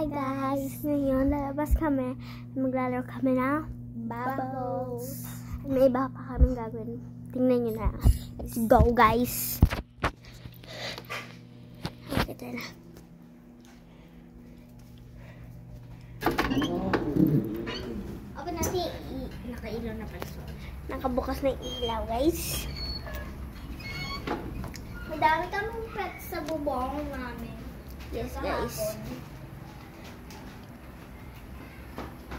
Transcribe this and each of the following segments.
Hi guys! Ngayon, lalabas kami. Maglalaro kami ng bubbles. May iba pa kaming gagawin. Tingnan nyo na. Let's go guys! Okay, tayo na. Open natin. Nakailaw na pala. Nakabukas na yung ilaw guys. Madami kaming pets sa bubong namin. Yes guys.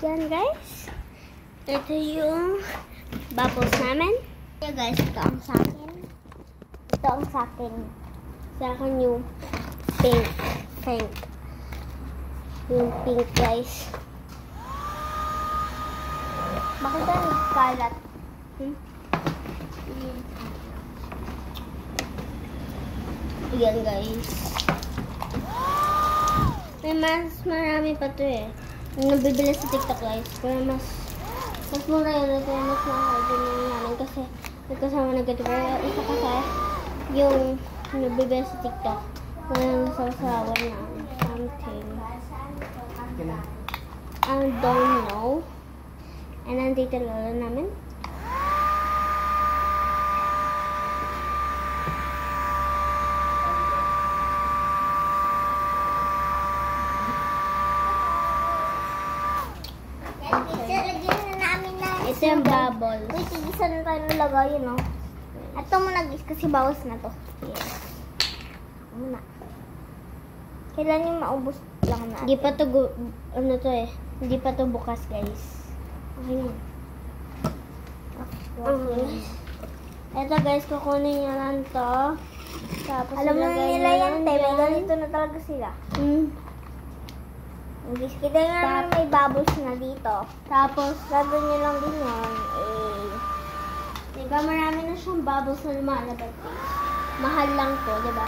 Yan guys. Ito yung bubbles namin. Yeah guys, ito ang sa akin. Ito ang sa akin. Sa akin yung pink. Pink. Yung pink guys. Bakit ba nag-scarlet? Yan guys. May mas marami pa to eh. Nabibili sa TikTok guys. Pero mas mura yun. Ito yung mas mahal din yung namin kasi nagkasama na gato. Pero isa kasi yung nabibili sa TikTok. Walang sasawan na something. I don't know. And nandito lolo namin. Ito yung bubbles. Wait, isa na tayo nalagay yun, no? At ito muna guys, kasi bawas na to. Yes. Muna. Kailan yung maubos lang natin? Hindi pa to, ano to eh. Hindi pa to bukas guys. Okay na. Okay. Ito guys, kukunin nyo lang to. Tapos alam mo nila yan, may ganito na talaga sila. Guys, kita nga may bubbles na dito. Tapos, gagawin nyo lang din yun. Diba, marami na siyang bubbles na lumalabas. Mahal lang to, diba?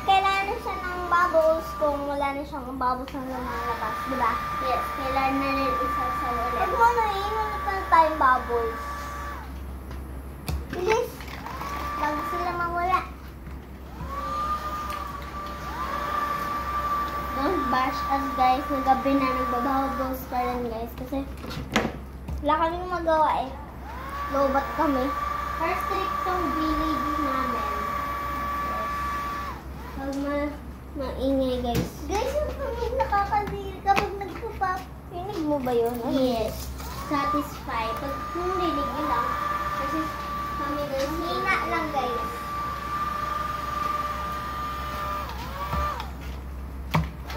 Kailangan siya ng bubbles kung wala na siyang bubbles na lumalabas, diba? Yes, kailangan na rin isa sa ulit. Pag mo na inulit na tayong bubbles. Bilis! Bago sila mawala. Don't bash us guys. Nagabi na nagbabubbles pa rin guys. Kasi wala kaming magawa eh. Lobat kami. First trick tong village namin. Yes. Huwag maingay guys. Guys, yung pamig nakakadiri kapag nagpupap. Rinig mo ba yun? Yes. Satisfy. Pag rinig nyo lang. Kasi kami guys. Hina lang guys.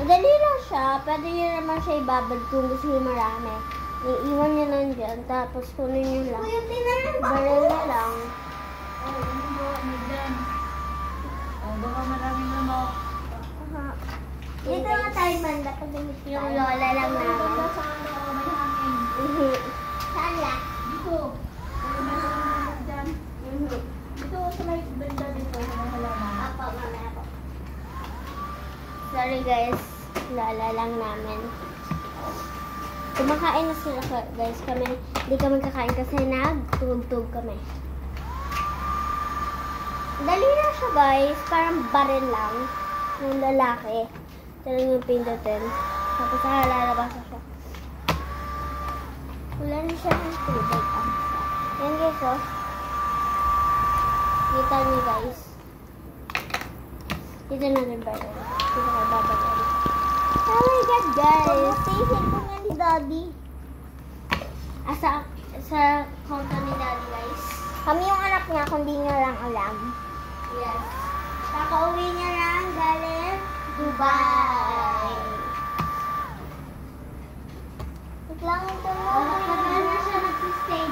Madali lang siya. Pwede nyo naman siya ibabad kung gusto nyo marami. Iiwan nyo lang dyan. Tapos kunin nyo lang. Baril na lang. Baka maraming manok. Dito nga tayo banda. Yung lola lang namin. Saan lang? Dito. Dito sa may banda dito. Apo, mamaya po. Sorry guys. Lola lang namin. Kumakain na sila guys. Kami, hindi kami kakain kasi nagtugtog kami. Dali na siya guys. Parang baril lang. Ng lalaki. Ito lang yung pindutin. Tapos lalabas na siya. Wala na siya ng tubig. Yan guys oh. Kita niyo guys. Dito na rin baril. Dito kayo babagay. Oh my god guys. Pag-station ko nga ni Daddy. Sa konto ni Daddy guys. Kami yung anak niya kung di nyo lang alam. Yes. Kakauwi niya lang galing Dubai. Lang ito mo. Kaya na siya nag-stay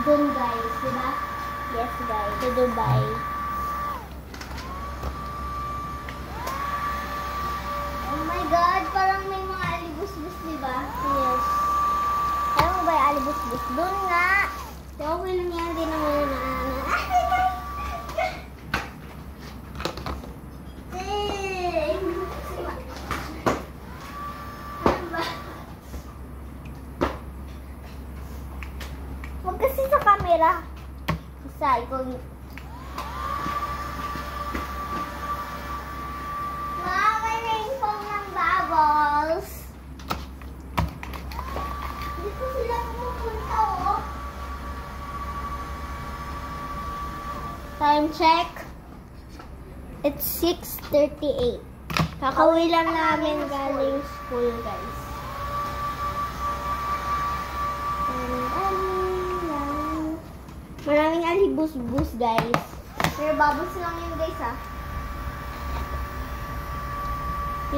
dun guys. Diba? Yes guys. Sa Dubai. Oh my god. Parang may mga alibus-bus diba? Yes. Ayaw mo ba yung alibus-bus? Dun nga. Okay lang yan. Hindi naman na huwag kasi sa camera. Isa, ikaw Time check. It's 6:38. Kakauwi lang namin galing school, guys. Maraming alibus-bus, guys. Pero bubbles lang yun, guys, ah.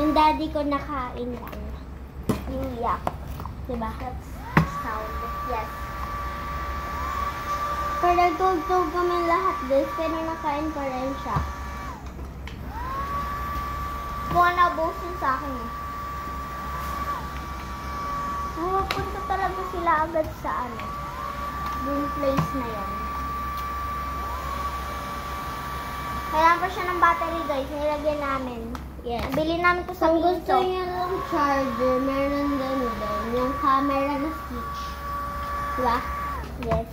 Yung daddy ko nakain lang. Yung yak. Diba? That's sound. Yes. Pero nagtugtog kami lahat, guys. Pero nakain pa rin siya. Kung nabusin sa akin, eh. Punta talaga sila agad sa ano. Yung place na yan. Kailangan pa siya ng battery, guys. Nilagyan namin. Yes. Bili namin to sa Kung gusto niya lang charger, meron din doon. Yung camera na switch. Diba? Yes.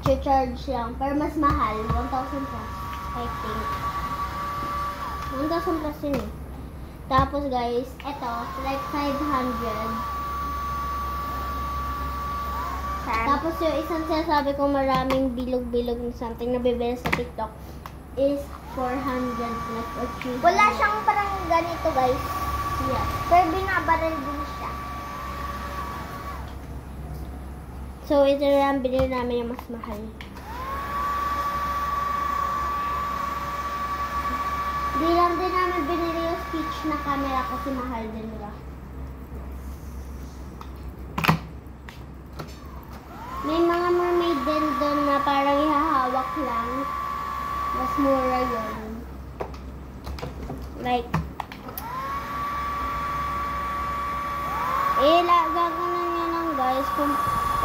I-charge lang. Pero mas mahal. 1,000 plus. I think. 1,000 plus yun eh. Tapos guys, eto. Like 500. Tapos yung isang sinasabi ko maraming bilog-bilog na something na bibili sa TikTok is 400 plus or 300. Wala siyang parang ganito, guys. Yeah. Pero binabaril din siya. So, ito lang binili namin yung mas mahal. Di lang din namin binili yung speech na camera kasi mahal din nila. May mga mermaid din doon na parang ihahawak lang. Mas mura yun. Like, gagawin nyo lang guys.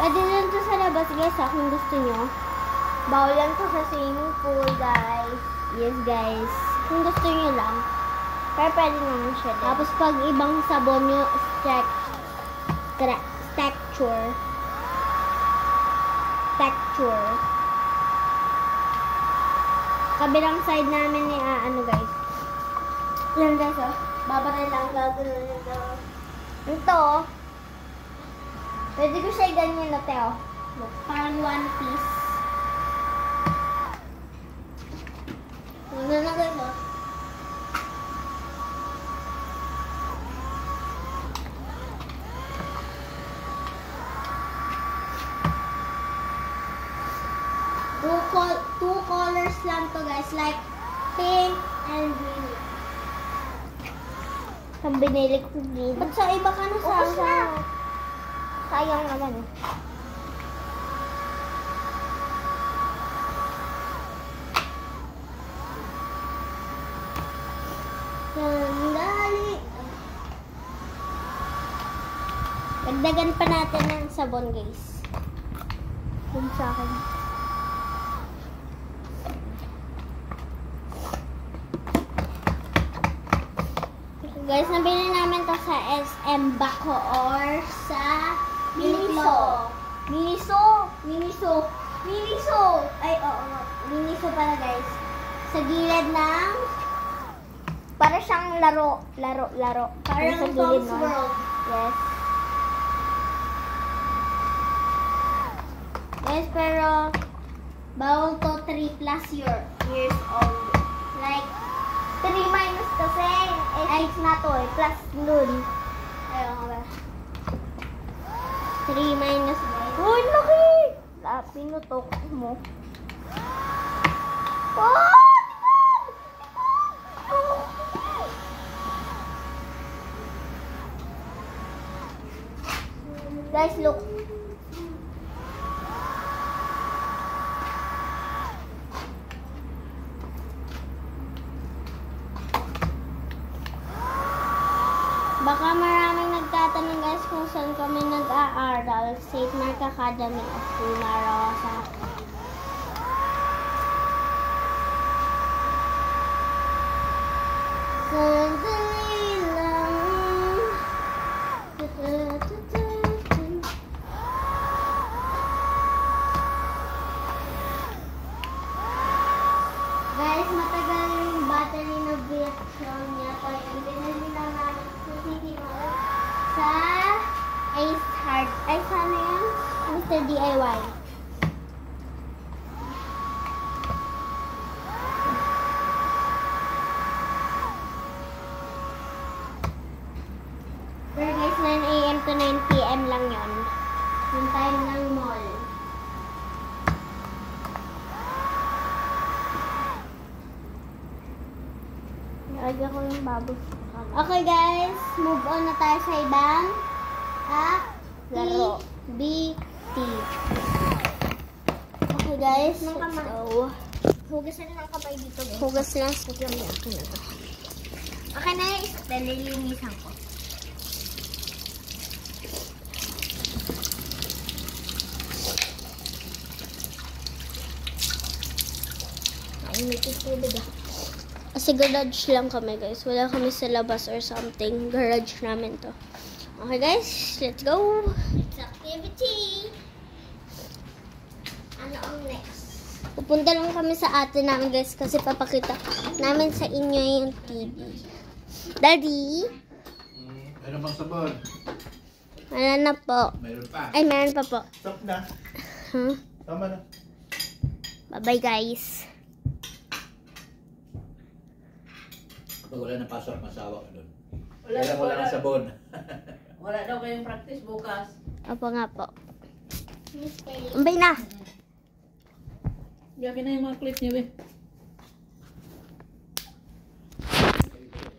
Pwede lang to sa labas guys kung gusto nyo. Bawal lang to sa swimming pool guys. Yes guys. Kung gusto nyo lang. Pero pwede naman siya din. Tapos pag ibang sabon nyo, texture. Kabilang side namin ni ano guys. Yan guys oh. Babaray lang gagawin nito. Ito oh. Pwede ko siya ganyan na teo. Look, parang one piece. Ano na guys oh. Two colors lang to guys, like pink and green. Ang binili ko green. Ba't sa iba ka na sa sayang naman eh. Sandali. Dagdagan pa natin ng sabon guys. Dun sa akin. Guys, nabili namin to sa SM Baco or sa Miniso. Miniso. Ay, oo. Miniso pala guys. Sa gilid ng para siyang laro. Parang sa gilid World. Yes. Guys, pero bawal to 3 plus years old. Like 3 minus kasi, 6 na to eh, plus nun. Ayun nga ba? 3 minus guys. Uy, laki! Pinutok mo. Oh! Guys, look. Baka maraming nagtatanong guys kung saan kami nag-aaral. St. Mark Academy of Pumarosa. Sandali lang. Guys, matagal yung battery na reaction niya. Kaya yung binili lang namin sa Ace Hard. Ay, sana yan? Mr. DIY. to 9 p.m. lang yon. Yung time ng mall. Lagyan ko yung baboy. Okay guys, move on na tayo sa ibang activity. Okay guys, let's go. Hugasan ng kamay dito, guys. Hugas lang sa kami. Okay na to. Okay na yung dalilinisan ko. Ay, may tubig ah. Kasi garage lang kami guys. Wala kami sa labas or something. Garage namin to. Okay guys, let's go. It's activity. Ano ang next? Pupunta lang kami sa ate namin guys kasi papakita namin sa inyo yung TV. Daddy? Meron bang sabon? Wala na po. Meron pa. Ay, meron pa po. Stop na. Huh? Tama na. Bye-bye guys. Pag wala na pasok, masawa ka doon. Wala Kailan na, wala ng sabon. Wala daw kayong practice bukas. Opo nga po. Miss Kelly. Umbay na. Gagawin na yung mga clip niyo, eh.